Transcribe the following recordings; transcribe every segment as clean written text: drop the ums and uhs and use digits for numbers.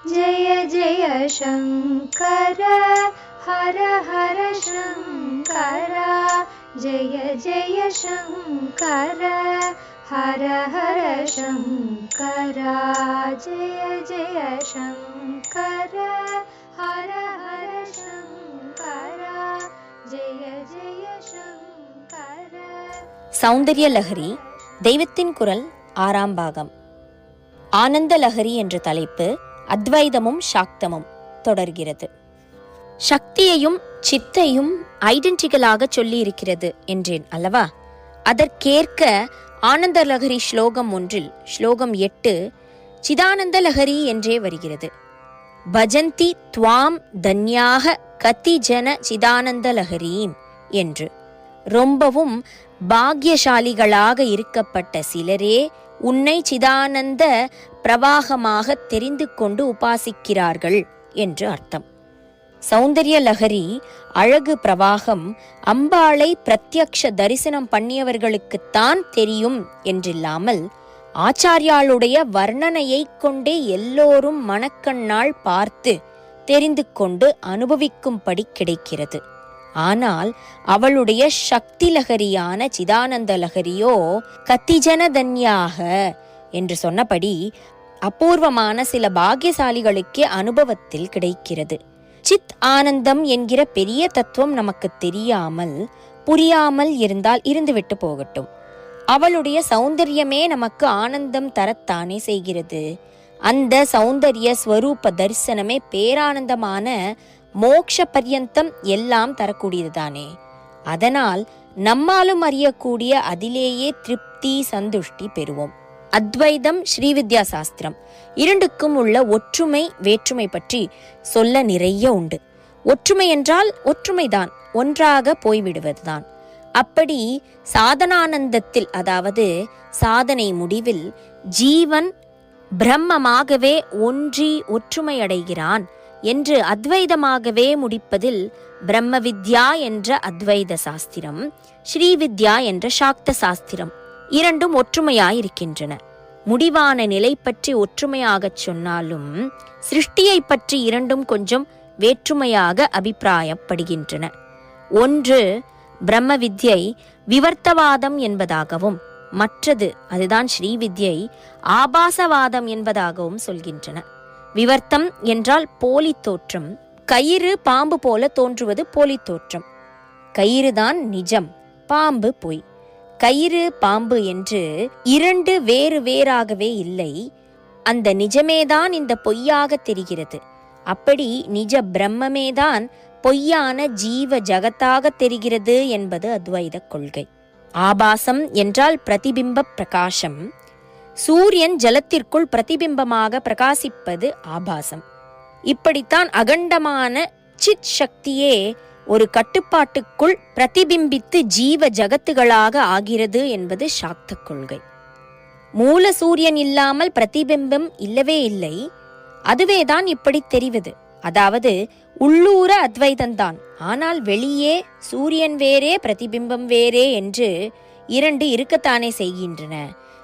जय जय शङ्कर हर हर शङ्कर जय जय शङ्कर हर हर शङ्कर जय जय शङ्कर हर हर शङ्कर जय जय शङ्कर. சௌந்தர்ய லஹரி தெய்வத்தின் குரல் 6ஆம் பாகம். ஆனந்த லஹரி என்ற தலைப்பு அத்வைதமும் சாக்தமும் தொடர்கிறது. சக்தியையும் சித்தையும் ஐடென்டிக்கலாக சொல்லி இருக்கிறது என்றேன் அல்லவா? அதற்கேற்க ஆனந்த லஹரி ஸ்லோகம் 1 ஸ்லோகம் 8 சிதானந்த லஹரி என்றே வருகிறது. பஜந்தி துவாம் தன்யாக கதி ஜன சிதானந்த லஹரீம் என்று. ரொம்பவும் பாக்யசாலிகளாக இருக்கப்பட்ட சிலரே உன்னை சிதானந்த பிரவாகமாக தெரிந்து கொண்டு உபாசிக்கிறார்கள் என்று அர்த்தம். சௌந்தர்ய லஹரி அழகு பிரவாகம் அம்பாளை பிரத்யக்ஷ தரிசனம் பண்ணியவர்களுக்குத்தான் தெரியும் என்றில்லாமல் ஆச்சாரியாளுடைய வர்ணனையை கொண்டே எல்லோரும் மனக்கண்ணால் பார்த்து தெரிந்து கொண்டு அனுபவிக்கும்படி கிடைக்கிறது. ஆனால் அவளுடைய சக்தி லஹரியான சிதானந்த லஹரியோ கத்திஜனதன்யாக என்று சொன்னபடி அபூர்வமான சில பாக்கியசாலிகளுக்கே அனுபவத்தில் கிடைக்கிறது. சித் ஆனந்தம் என்கிற பெரிய தத்துவம் நமக்கு தெரியாமல் புரியாமல் இருந்தால் இருந்துவிட்டு போகட்டும். அவளுடைய சௌந்தர்யமே நமக்கு ஆனந்தம் தரத்தானே செய்கிறது. அந்த சௌந்தர்ய ஸ்வரூப தரிசனமே பேரானந்தமான மோக்ஷ பர்யந்தம் எல்லாம் தரக்கூடியதுதானே. அதனால் நம்மாலும் அறியக்கூடிய அதிலேயே திருப்தி சந்துஷ்டி பெறுவோம். அத்வைதம் ஸ்ரீவித்யா சாஸ்திரம் இரண்டுக்கும் உள்ள ஒற்றுமை வேற்றுமை பற்றி சொல்ல நிறைய உண்டு. ஒற்றுமை என்றால் ஒற்றுமைதான், ஒன்றாக போய்விடுவதுதான். அப்படி சாதனானந்தத்தில், அதாவது சாதனை முடிவில் ஜீவன் பிரம்மமாகவே ஒன்றி ஒற்றுமை அடைகிறான் என்று அத்வைதமாகவே முடிப்பதில் பிரம்ம வித்யா என்ற அத்வைத சாஸ்திரம், ஸ்ரீவித்யா என்ற சாக்த சாஸ்திரம் இரண்டும் ஒற்றுமையாயிருக்கின்றன. முடிவான நிலை பற்றி ஒற்றுமையாகச் சொன்னாலும் சிருஷ்டியை பற்றி இரண்டும் கொஞ்சம் வேற்றுமையாக அபிப்பிராயப்படுகின்றன. ஒன்று பிரம்ம வித்யை விவர்த்தவாதம் என்பதாகவும், மற்றது அதுதான் ஸ்ரீவித்யை ஆபாசவாதம் என்பதாகவும் சொல்கின்றன. விவர்த்தம் என்றால் போலி தோற்றம். கயிறு பாம்பு போல தோன்றுவது போலி தோற்றம். கயிறுதான் நிஜம், பாம்பு பொய். கயிறு பாம்பு என்று இரண்டு வேறு வேறாகவே இல்லை. அந்த நிஜமேதான் இந்த பொய்யாக தெரிகிறது. அப்படி நிஜ பிரம்மமேதான் பொய்யான ஜீவ ஜகத்தாக தெரிகிறது என்பது அத்வைத கொள்கை. ஆபாசம் என்றால் பிரதிபிம்ப பிரகாசம். சூரியன் ஜலத்திற்குள் பிரதிபிம்பமாக பிரகாசிப்பது ஆபாசம். இப்படித்தான் அகண்டமான சித் சக்தியே ஒரு கட்டுப்பாட்டுக்குள் பிரதிபிம்பித்து ஜீவ ஜகத்துகளாக ஆகிறது என்பது சாக்த கொள்கை. மூல சூரியன் இல்லாமல் பிரதிபிம்பம் இல்லவே இல்லை. அதுவேதான் இப்படி தெரிவது. அதாவது உள்ளூர அத்வைதந்தான், ஆனால் வெளியே சூரியன் வேறே பிரதிபிம்பம் வேறே என்று இரண்டு இருக்கத்தானே செய்கின்றன.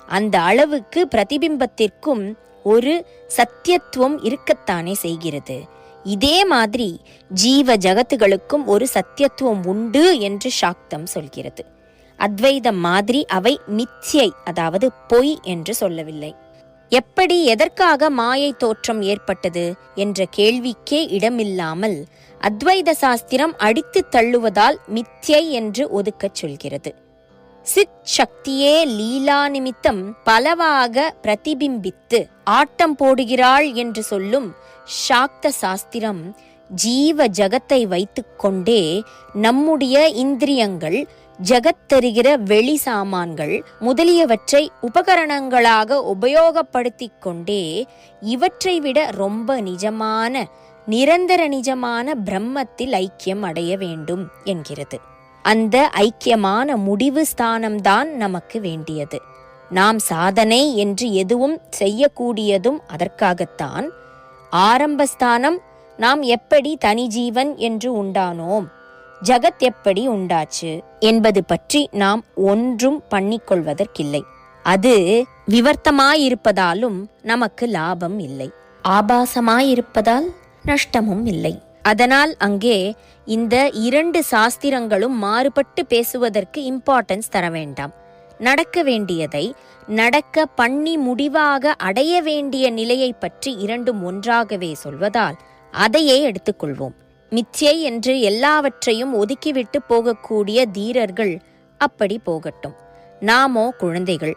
அந்த அளவுக்கு பிரதிபிம்பத்திற்கும் ஒரு சத்தியத்துவம் இருக்கத்தானே செய்கிறது. இதே மாதிரி ஜீவ ஜகத்துகளுக்கும் ஒரு சத்தியத்துவம் உண்டு என்று சாக்தம் சொல்கிறது. அத்வைதம் மாதிரி அவை மித்யை, அதாவது பொய் என்று சொல்லவில்லை. எப்படி எதற்காக மாயை தோற்றம் ஏற்பட்டது என்ற கேள்விக்கே இடமில்லாமல் அத்வைத சாஸ்திரம் அடித்து தள்ளுவதால் மித்யை என்று ஒதுக்கச் சொல்கிறது. சித் சக்தியே லீலா நிமித்தம் பலவாக பிரதிபிம்பித்து ஆட்டம் போடுகிறாள் என்று சொல்லும் சாக்த சாஸ்திரம் ஜீவ ஜகத்தை வைத்துக்கொண்டே நம்முடைய இந்திரியங்கள், ஜகத்தருகிற வெளி சாமான்கள் முதலியவற்றை உபகரணங்களாக உபயோகப்படுத்திக் கொண்டே இவற்றை விட ரொம்ப நிஜமான நிரந்தர நிஜமான பிரம்மத்தில் ஐக்கியம் அடைய வேண்டும் என்கிறது. அந்த ஐக்கியமான முடிவு ஸ்தானம்தான் நமக்கு வேண்டியது. நாம் சாதனை என்று எதுவும் செய்யக்கூடியதும் அதற்காகத்தான். ஆரம்பஸ்தானம் நாம் எப்படி தனி ஜீவன் என்று உண்டானோம், ஜகத் எப்படி உண்டாச்சு என்பது பற்றி நாம் ஒன்றும் பண்ணிக்கொள்வதற்கில்லை. அது விவர்த்தமாயிருப்பதாலும் நமக்கு லாபம் இல்லை. ஆபாசமாயிருப்பதால் நஷ்டமும் இல்லை. அதனால் அங்கே இந்த 2 சாஸ்திரங்களும் மாறுபட்டு பேசுவதற்கு இம்பார்ட்டன்ஸ் தர வேண்டாம். நடக்க வேண்டியதை நடக்க பண்ணி முடிவாக அடைய வேண்டிய நிலையை பற்றி 2ம் ஒன்றாகவே சொல்வதால் அதையே எடுத்துக்கொள்வோம். மித்யை என்று எல்லாவற்றையும் ஒதுக்கிவிட்டு போகக்கூடிய தீரர்கள் அப்படி போகட்டும். நாமோ குழந்தைகள்,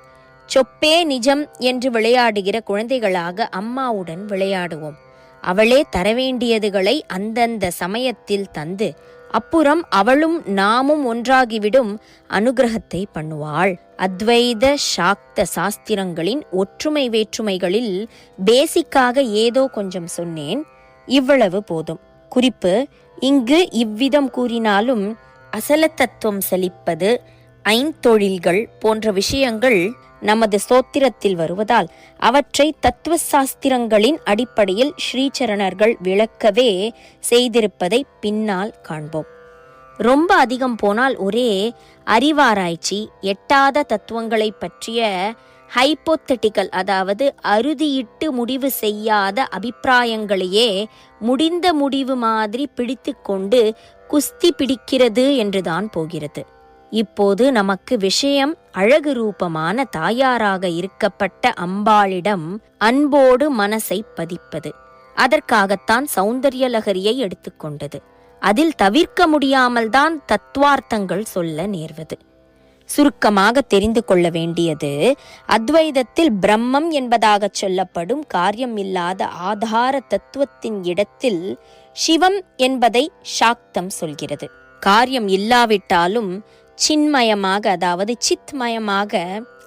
சொப்பே நிஜம் என்று விளையாடுகிற குழந்தைகளாக அம்மாவுடன் விளையாடுவோம். அவளே தரவேண்டியதுகளை அந்தந்த சமயத்தில் தந்து அப்புறம் அவளும் நாமும் ஒன்றாகிவிடும் அனுகிரகத்தை பண்ணுவாள். அத்வைத சாக்த சாஸ்திரங்களின் ஒற்றுமை வேற்றுமைகளில் பேசிக்காக ஏதோ கொஞ்சம் சொன்னேன், இவ்வளவு போதும். குறிப்பு: இங்கு இவ்விதம் கூறினாலும் அசல தத்துவம் செழிப்பது, ஐந்தொழில்கள் போன்ற விஷயங்கள் நமது ஸ்தோத்திரத்தில் வருவதால் அவற்றை தத்துவ சாஸ்திரங்களின் அடிப்படையில் ஸ்ரீசரணர்கள் விளக்கவே செய்திருப்பதை பின்னால் காண்போம். ரொம்ப அதிகம் போனால் ஒரே அறிவாராய்ச்சி, எட்டாத தத்துவங்களை பற்றிய ஹைப்போத்தெட்டிக்கல், அதாவது அறுதியிட்டு முடிவு செய்யாத அபிப்பிராயங்களையே முடிந்த முடிவு மாதிரி பிடித்து கொண்டு குஸ்தி பிடிக்கிறது என்றுதான் போகிறது. இப்போது நமக்கு விஷயம் அழகு ரூபமான தாயாராக இருக்கப்பட்ட அம்பாளிடம் அன்போடு மனசை பதிப்பது. அதற்காகத்தான் சௌந்தர்ய லகரியை எடுத்துக்கொண்டது. அதில் தவிர்க்க முடியாமல் தான் தத்துவார்த்தங்கள் சொல்ல நேர்வது. சுருக்கமாக தெரிந்து கொள்ள வேண்டியது, அத்வைதத்தில் பிரம்மம் என்பதாக சொல்லப்படும் காரியம் இல்லாத ஆதார தத்துவத்தின் இடத்தில் சிவம் என்பதை சாக்தம் சொல்கிறது. காரியம் இல்லாவிட்டாலும் சின்மயமாக, அதாவது சித்மயமாக,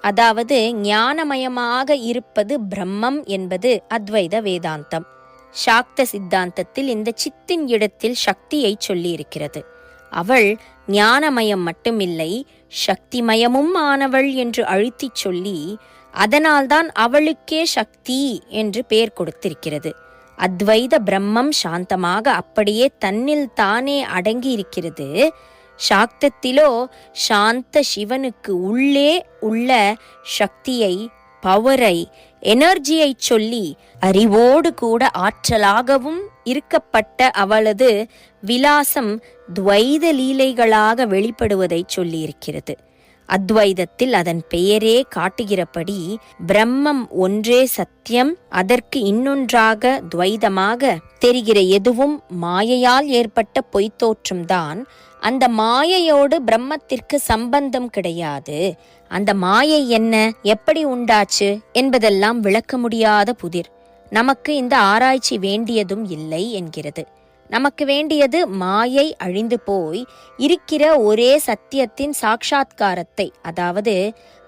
அதாவது ஞானமயமாக இருப்பது பிரம்மம் என்பது அத்வைத வேதாந்தம். சாக்த சித்தாந்தத்தில் இந்த சித்தின் இடத்தில் சக்தியை சொல்லி இருக்கிறது. அவள் ஞானமயம் மட்டுமில்லை, சக்திமயமும் ஆனவள் என்று அழுத்திச் சொல்லி அதனால்தான் அவளுக்கே சக்தி என்று பெயர் கொடுத்திருக்கிறது. அத்வைத பிரம்மம் சாந்தமாக அப்படியே தன்னில் தானே அடங்கி இருக்கிறது. சாக்தத்திலோ சாந்த சிவனுக்கு உள்ளே உள்ள சக்தியை, பவரை, எனர்ஜியை சொல்லி அறிவோடு கூட ஆற்றலாகவும் இருக்கப்பட்ட அவளது விலாசம் துவைத லீலைகளாக வெளிப்படுவதை சொல்லியிருக்கிறது. அத்வைதத்தில் அதன் பெயரே காட்டுகிறபடி பிரம்மம் ஒன்றே சத்தியம், அதற்கு இன்னொன்றாக துவைதமாக தெரிகிற எதுவும் மாயையால் ஏற்பட்ட பொய்த்தோற்றம்தான். அந்த மாயையோடு பிரம்மத்திற்கு சம்பந்தம் கிடையாது. அந்த மாயை என்ன, எப்படி உண்டாச்சு என்பதெல்லாம் விளக்க முடியாத புதிர். நமக்கு இந்த ஆராய்ச்சி வேண்டியதும் இல்லை என்கிறது. நமக்கு வேண்டியது மாயை அழிந்து போய் இருக்கிற ஒரே சத்தியத்தின் சாட்சாத்காரத்தை, அதாவது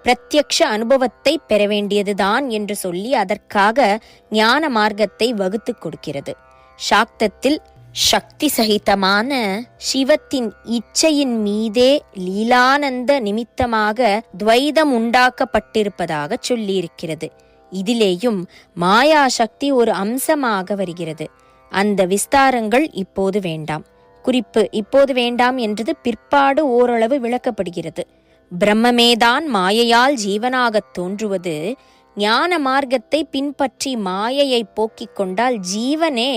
பிரத்யக்ஷ அனுபவத்தை பெற வேண்டியதுதான் என்று சொல்லி அதற்காக ஞான மார்க்கத்தை வகுத்து கொடுக்கிறது. சாக்தத்தில் சக்தி சகிதமான சிவத்தின் இச்சையின் மீதே லீலானந்த நிமித்தமாக துவைதம் உண்டாக்கப்பட்டிருப்பதாக சொல்லியிருக்கிறது. இதிலேயும் மாயா சக்தி ஒரு அம்சமாக வருகிறது. அந்த விஸ்தாரங்கள் இப்போது வேண்டாம். குறிப்பு: இப்போது வேண்டாம் என்றது பிற்பாடு ஓரளவு விளக்கப்படுகிறது. பிரம்மமேதான் மாயையால் ஜீவனாகத் தோன்றுவது. ஞான மார்க்கத்தை பின்பற்றி மாயையை போக்கிக் கொண்டால் ஜீவனே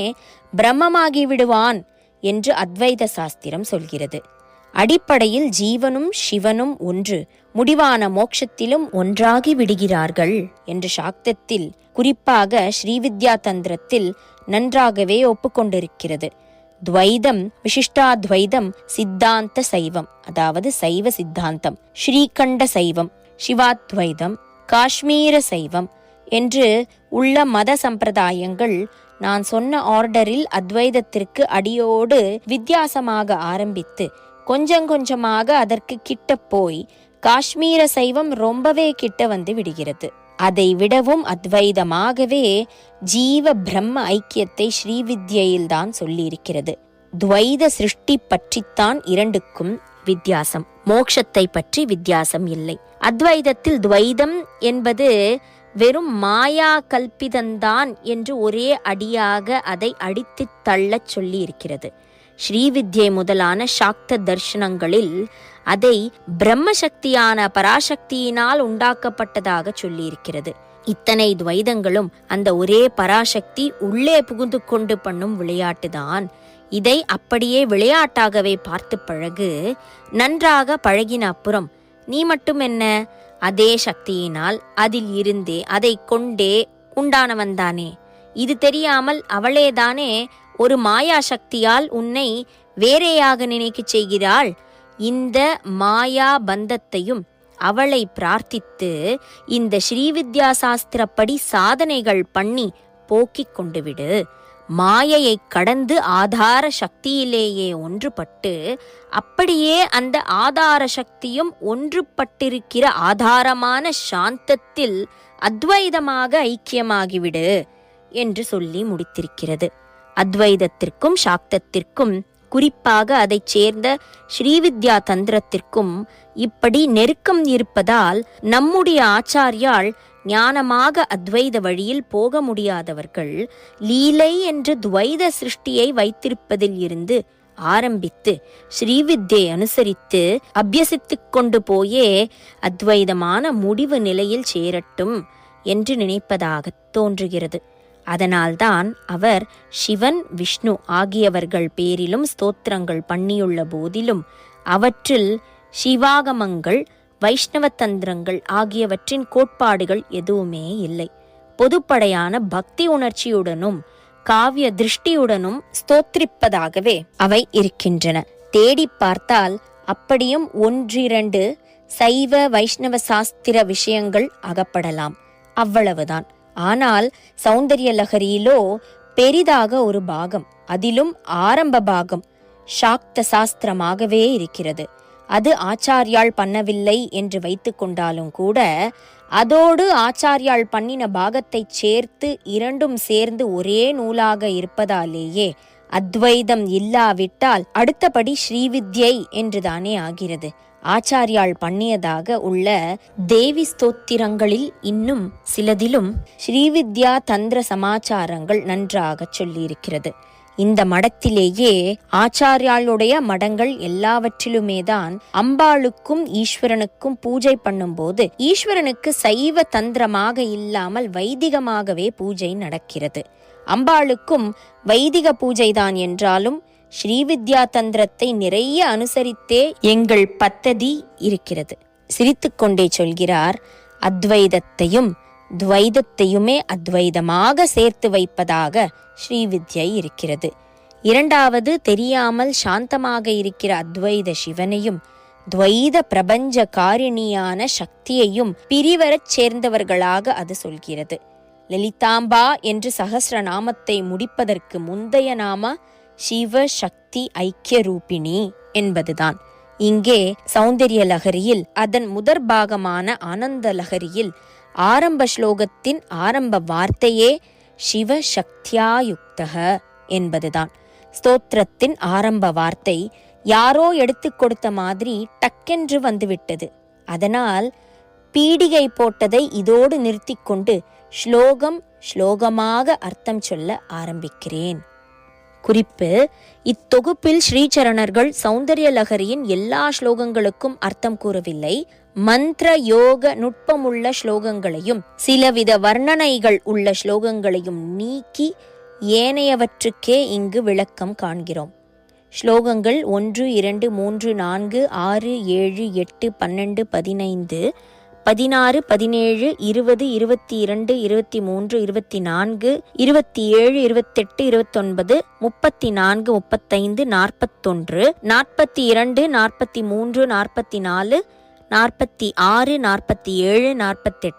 பிரம்மமாகி விடுவான் என்று அத்வைத சாஸ்திரம் சொல்கிறது. அடிப்படையில் ஜீவனும் சிவனும் ஒன்று, முடிவான மோட்சத்திலும் ஒன்றாகி விடுகிறார்கள் என்று சாக்தத்தில், குறிப்பாக ஸ்ரீவித்யா தந்திரத்தில் நன்றாகவே ஒப்புக்கொண்டிருக்கிறது. துவைதம், விசிஷ்டாத்வைதம், சித்தாந்த சைவம், அதாவது சைவ சித்தாந்தம், ஸ்ரீகண்ட சைவம், சிவாத்வைதம், காஷ்மீர சைவம் என்று உள்ள மத சம்பிரதாயங்கள் நான் சொன்ன ஆர்டரில் அத்வைதத்திற்கு அடியோடு வித்தியாசமாக ஆரம்பித்து கொஞ்சம் கொஞ்சமாக அதற்கு கிட்ட போய் காஷ்மீர சைவம் ரொம்பவே கிட்ட வந்து விடுகிறது. அதை விடவும் அத்வைதமாகவே ஜீவ பிரம்ம ஐக்கியத்தை ஸ்ரீவித்யில்தான் சொல்லியிருக்கிறது. துவைத சிருஷ்டி பற்றித்தான் இரண்டுக்கும் வித்தியாசம், மோட்சத்தை பற்றி வித்தியாசம் இல்லை. அத்வைதத்தில் துவைதம் என்பது வெறும் மாயா கல்பிதந்தான் என்று ஒரே அடியாக அதை அடித்து தள்ளச் சொல்லி இருக்கிறது. ஸ்ரீவித்யை முதலான சாக்த தர்ஷனங்களில் அதை பிரம்மசக்தியான பராசக்தியினால் உண்டாக்கப்பட்டதாக சொல்லியிருக்கிறது. இத்தனை துவைதங்களும் அந்த ஒரே பராசக்தி உள்ளே புகுந்து கொண்டு பண்ணும் விளையாட்டுதான். இதை அப்படியே விளையாட்டாகவே பார்த்து பழகு. நன்றாக பழகின அப்புறம் நீ மட்டும் என்ன, அதே சக்தியினால் அதில் இருந்தே அதை கொண்டே உண்டானவன்தானே. இது தெரியாமல் அவளேதானே ஒரு மாயா சக்தியால் உன்னை வேறையாக நினைக்கச் செய்கிறாள். இந்த மாயா பந்தத்தையும் அவளை பிரார்த்தித்து இந்த ஸ்ரீவித்யா சாஸ்திரப்படி சாதனைகள் பண்ணி போக்கிக் கொண்டு விடு. மாயையை கடந்து ஆதார சக்தியிலேயே ஒன்றுபட்டு அப்படியே அந்த ஆதார சக்தியும் ஒன்றுபட்டிருக்கிற ஆதாரமான சாந்தத்தில் அத்வைதமாக ஐக்கியமாகிவிடு என்று சொல்லி முடித்திருக்கிறது. அத்வைதத்திற்கும் சாக்தத்திற்கும், குறிப்பாக அதைச் சேர்ந்த ஸ்ரீவித்யா தந்திரத்திற்கும் இப்படி நெருக்கம் இருப்பதால் நம்முடைய ஆச்சாரியால் ஞானமாக அத்வைத வழியில் போக முடியாதவர்கள் லீலை என்ற துவைத சிருஷ்டியை வைத்திருப்பதில் இருந்து ஆரம்பித்து ஸ்ரீவித்யை அனுசரித்து அபியசித்துக் கொண்டு போயே அத்வைதமான முடிவு நிலையில் சேரட்டும் என்று நினைப்பதாக தோன்றுகிறது. அதனால்தான் அவர் சிவன், விஷ்ணு ஆகியவர்கள் பேரிலும் ஸ்தோத்திரங்கள் பண்ணியுள்ள போதிலும் அவற்றில் சிவாகமங்கள், வைஷ்ணவ தந்திரங்கள் ஆகியவற்றின் கோட்பாடுகள் எதுவுமே இல்லை. பொதுப்படையான பக்தி உணர்ச்சியுடனும் காவிய திருஷ்டியுடனும் ஸ்தோத்திரிப்பதாகவே அவை இருக்கின்றன. தேடி பார்த்தால் அப்படியும் ஒன்றிரண்டு சைவ வைஷ்ணவ சாஸ்திர விஷயங்கள் அகப்படலாம், அவ்வளவுதான். ஆனால் சௌந்தர்ய லஹரியிலோ பெரிதாக ஒரு பாகம், அதிலும் ஆரம்ப பாகம் சாக்த சாஸ்திரமாகவே இருக்கிறது. அது ஆச்சாரியால் பண்ணவில்லை என்று வைத்து கொண்டாலும் கூட அதோடு ஆச்சாரியால் பண்ணின பாகத்தை சேர்த்து இரண்டும் சேர்ந்து ஒரே நூலாக இருப்பதாலேயே அத்வைதம் இல்லாவிட்டால் அடுத்தபடி ஸ்ரீவித்யை என்றுதானே ஆகிறது. ஆச்சாரியால் பண்ணியதாக உள்ள தேவி ஸ்தோத்திரங்களில் இன்னும் சிலதிலும் ஸ்ரீவித்யா தந்திர சமாச்சாரங்கள் நன்றாக சொல்லியிருக்கிறது. இந்த மடத்திலேயே ஆச்சாரியாளுடைய மடங்கள் எல்லாவற்றிலுமே தான் அம்பாளுக்கும் ஈஸ்வரனுக்கும் பூஜை பண்ணும்போது ஈஸ்வரனுக்கு சைவ தந்திரமாக இல்லாமல் வைதிகமாகவே பூஜை நடக்கிறது. அம்பாளுக்கும் வைதிக பூஜைதான் என்றாலும் ஸ்ரீவித்யா தந்திரத்தை நிறைய அனுசரித்தே எங்கள் பத்ததி இருக்கிறது. சிரித்துக்கொண்டே சொல்கிறார், அத்வைதத்தையும் துவைதத்தையுமே அத்வைதமாக சேர்த்து வைப்பதாக ஸ்ரீவித்யை இருக்கிறது. இரண்டாவது, தெரியாமல் சாந்தமாக இருக்கிற அத்வைத சிவனையும் துவைத பிரபஞ்ச காரிணியான சக்தியையும் பிரிவரச் சேர்ந்தவர்களாக அது சொல்கிறது. லலிதாம்பா என்று சகஸ்ர நாமத்தை முடிப்பதற்கு முந்தைய நாம சிவ சக்தி ஐக்கிய ரூபிணி என்பதுதான். இங்கே சௌந்தர்ய லஹரியில் அதன் முதற் பாகமான ஆனந்த லஹரியில் ஆரம்ப ஸ்லோகத்தின் ஆரம்ப வார்த்தையே சிவ சக்தியாயுக்தக என்பதுதான். ஸ்தோத்திரத்தின் ஆரம்ப வார்த்தை யாரோ எடுத்து கொடுத்த மாதிரி டக்கென்று வந்துவிட்டது. அதனால் பீடிகை போட்டதை இதோடு நிறுத்தி கொண்டு ஸ்லோகம் ஸ்லோகமாக அர்த்தம் சொல்ல ஆரம்பிக்கிறேன். குறிப்பு: இத்தொகுப்பில் ஸ்ரீசரணர்கள் சௌந்தர்ய லஹரியின் எல்லா ஸ்லோகங்களுக்கும் அர்த்தம் கூறவில்லை. மந்திர யோக நுட்பமுள்ள ஸ்லோகங்களையும் சிலவித வர்ணனைகள் உள்ள ஸ்லோகங்களையும் நீக்கி ஏனையவற்றுக்கே இங்கு விளக்கம் காண்கிறோம். ஸ்லோகங்கள் 1, 2, 3, 4, 6, 7, 8, 12, 15, 16, 17, 20, 22, 23, 24, 27, 28, 29, 34, 35, 41, 42, 43, 44, 46, 47, 48,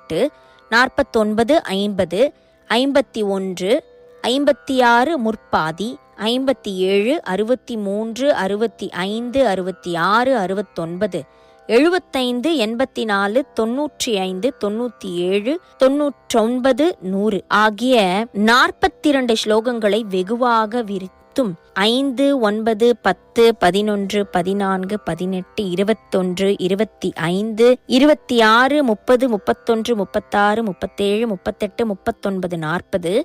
49, 50, 51, 56 முற்பாதி, 57, 63, 65, 66, 69, 75, 84, 95, 97, 99, 100 ஆகிய 42 ஸ்லோகங்களை வெகுவாக விரித்தும் 5, 9, 10, 11, 14, 18, 21, 25, 26, 30, 31, 36, 37, 38, 39, 40,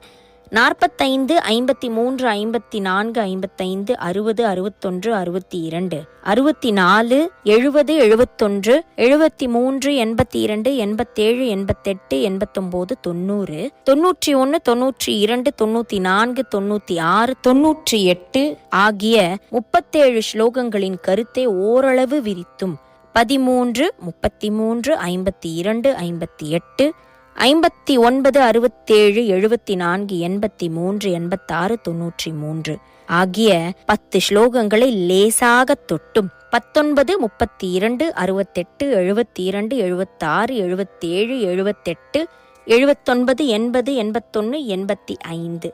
45, 53, 54, 55, 60, 61, 62, 64, 70, 71, 73, 82, 87, 88, 89, 90, 91, 92, 94, 96, 98 ஆகிய 37 ஸ்லோகங்களின் கருத்தை ஓரளவு விரித்தும் 13, 33, 52, 58, 59, 67, 74, 83, 86, 93 ஆகிய 10 ஸ்லோகங்களை லேசாக தொட்டும் 19, 32, 68, 72, 76, 77, 78, 79, 80, 81, 85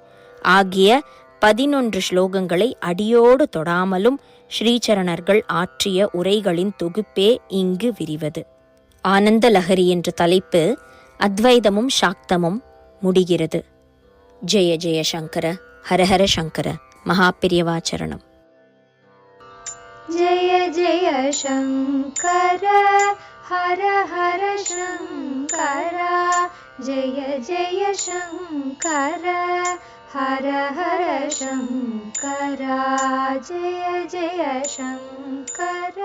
ஆகிய 11 ஸ்லோகங்களை அடியோடு தொடாமலும் ஸ்ரீசரணர்கள் ஆற்றிய உரைகளின் தொகுப்பே இங்கு விரிவது. ஆனந்த லஹரி என்ற தலைப்பு அத்வைதமும் சாக்தமும் முடிகிறது. ஜெய ஜெய சங்கர, ஹரஹர சங்கர, மகாபிரியவாச்சரணம். जय जय शङ्कर हर हर शङ्कर, जय जय शङ्कर हर हर शङ्कर, जय जय शङ्कर.